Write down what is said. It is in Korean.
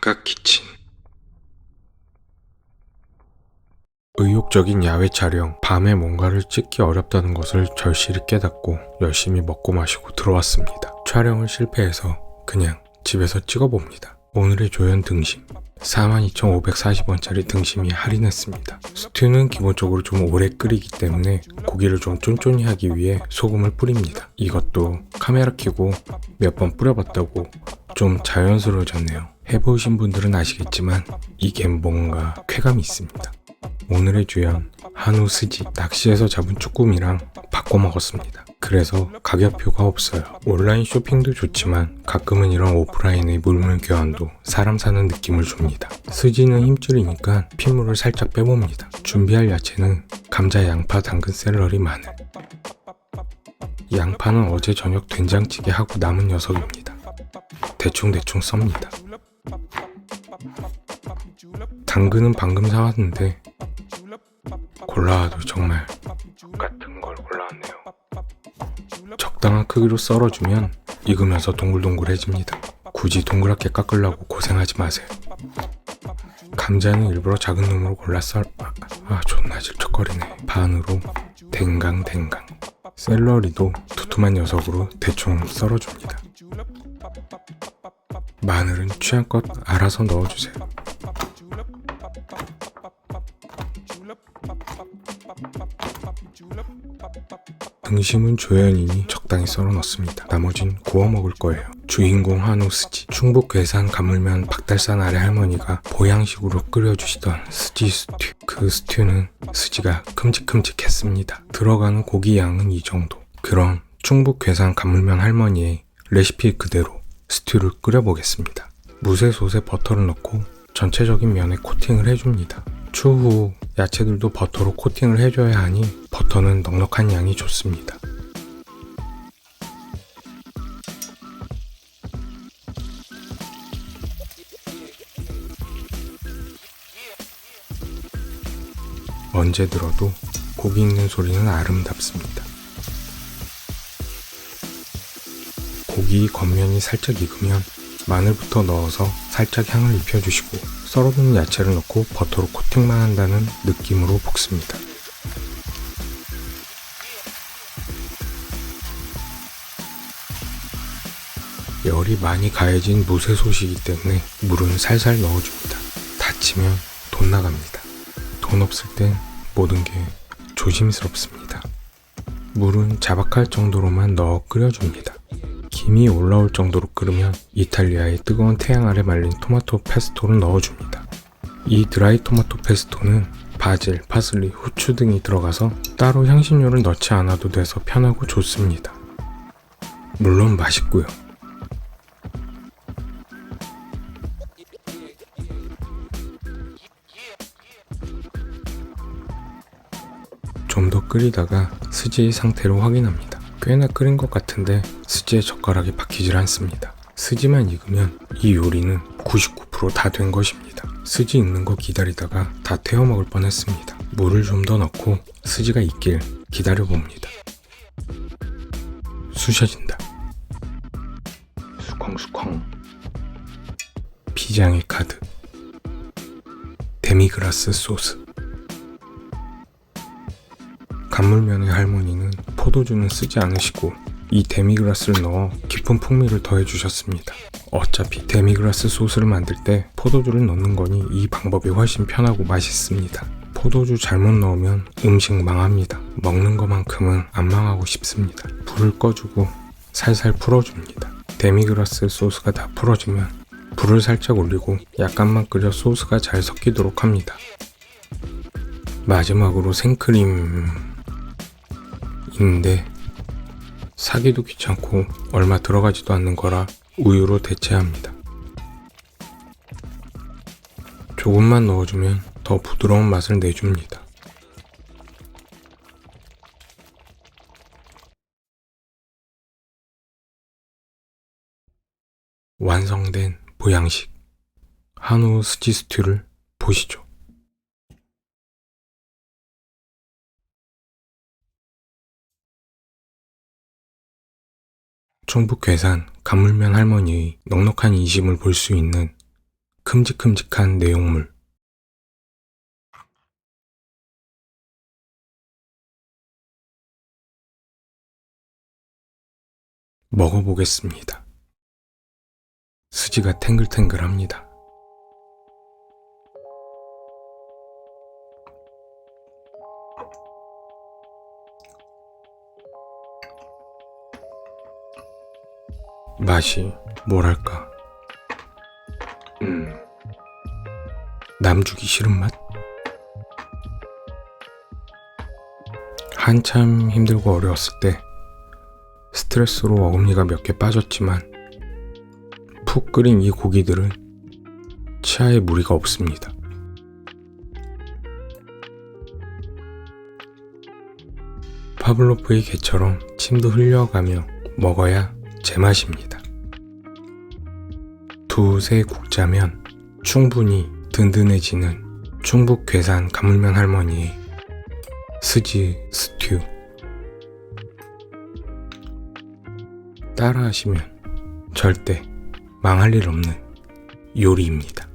각각 키친. 의욕적인 야외 촬영, 밤에 뭔가를 찍기 어렵다는 것을 절실히 깨닫고 열심히 먹고 마시고 들어왔습니다. 촬영을 실패해서 그냥 집에서 찍어봅니다. 오늘의 조연 등심, 42,540원짜리 등심이 할인했습니다. 스튜는 기본적으로 좀 오래 끓이기 때문에 고기를 좀 쫀쫀히 하기 위해 소금을 뿌립니다. 이것도 카메라 켜고 몇 번 뿌려봤다고 좀 자연스러워졌네요. 해보신 분들은 아시겠지만 이게 뭔가 쾌감이 있습니다. 오늘의 주연 한우 스지, 낚시에서 잡은 쭈꾸미랑 바꿔 먹었습니다. 그래서 가격표가 없어요. 온라인 쇼핑도 좋지만 가끔은 이런 오프라인의 물물 교환도 사람 사는 느낌을 줍니다. 스지는 힘줄이니까 핏물을 살짝 빼봅니다. 준비할 야채는 감자, 양파, 당근, 샐러리, 마늘. 양파는 어제 저녁 된장찌개 하고 남은 녀석입니다. 대충 썹니다. 당근은 방금 사왔는데 골라와도 정말 같은 걸 골라왔네요. 적당한 크기로 썰어주면 익으면서 동글동글해집니다. 굳이 동그랗게 깎으려고 고생하지 마세요. 감자는 일부러 작은 놈으로 골라 존나 질척거리네. 반으로 댕강댕강. 샐러리도 두툼한 녀석으로 대충 썰어줍니다. 마늘은 취향껏 알아서 넣어주세요. 등심은 조연이니 적당히 썰어 넣습니다. 나머진 구워 먹을 거예요. 주인공 한우 스지, 충북 괴산 가물면 박달산 아래 할머니가 보양식으로 끓여주시던 스지 스튜. 그 스튜는 스지가 큼직큼직했습니다. 들어가는 고기 양은 이 정도. 그럼 충북 괴산 가물면 할머니의 레시피 그대로 스튜를 끓여보겠습니다. 무쇠솥에 버터를 넣고 전체적인 면에 코팅을 해줍니다. 추후 야채들도 버터로 코팅을 해줘야 하니 버터는 넉넉한 양이 좋습니다. 언제 들어도 고기 익는 소리는 아름답습니다. 고기 겉면이 살짝 익으면 마늘부터 넣어서 살짝 향을 입혀주시고 썰어둔 야채를 넣고 버터로 코팅만 한다는 느낌으로 볶습니다. 열이 많이 가해진 무쇠솥이기 때문에 물은 살살 넣어줍니다. 다치면 돈 나갑니다. 돈 없을 땐 모든 게 조심스럽습니다. 물은 자박할 정도로만 넣어 끓여줍니다. 김이 올라올 정도로 끓으면 이탈리아의 뜨거운 태양 아래 말린 토마토 페스토를 넣어줍니다. 이 드라이 토마토 페스토는 바질, 파슬리, 후추 등이 들어가서 따로 향신료를 넣지 않아도 돼서 편하고 좋습니다. 물론 맛있고요. 좀 더 끓이다가 스지의 상태로 확인합니다. 꽤나 끓인 것 같은데 스지에 젓가락이 박히질 않습니다. 스지만 익으면 이 요리는 99% 다 된 것입니다. 스지 익는 거 기다리다가 다 태워 먹을 뻔했습니다. 물을 좀 더 넣고 스지가 익길 기다려봅니다. 쑤셔진다. 수컹수컹. 비장의 카드. 데미그라스 소스. 간물면의 할머니는 포도주는 쓰지 않으시고 이 데미그라스를 넣어 깊은 풍미를 더해주셨습니다. 어차피 데미그라스 소스를 만들 때 포도주를 넣는 거니 이 방법이 훨씬 편하고 맛있습니다. 포도주 잘못 넣으면 음식 망합니다. 먹는 것만큼은 안 망하고 싶습니다. 불을 꺼주고 살살 풀어줍니다. 데미그라스 소스가 다 풀어지면 불을 살짝 올리고 약간만 끓여 소스가 잘 섞이도록 합니다. 마지막으로 생크림 인데 사기도 귀찮고 얼마 들어가지도 않는 거라 우유로 대체합니다. 조금만 넣어주면 더 부드러운 맛을 내줍니다. 완성된 보양식 한우 스지 스튜를 보시죠. 충북 괴산 간물면 할머니의 넉넉한 인심을 볼 수 있는 큼직큼직한 내용물. 먹어보겠습니다. 스지가 탱글탱글합니다. 맛이 뭐랄까, 남주기 싫은 맛? 한참 힘들고 어려웠을 때 스트레스로 어금니가 몇 개 빠졌지만 푹 끓인 이 고기들은 치아에 무리가 없습니다. 파블로프의 개처럼 침도 흘려가며 먹어야 제맛입니다. 두세 국 자면 충분히 든든해지는 충북 괴산 가물면 할머니의 스지 스튜. 따라하시면 절대 망할 일 없는 요리입니다.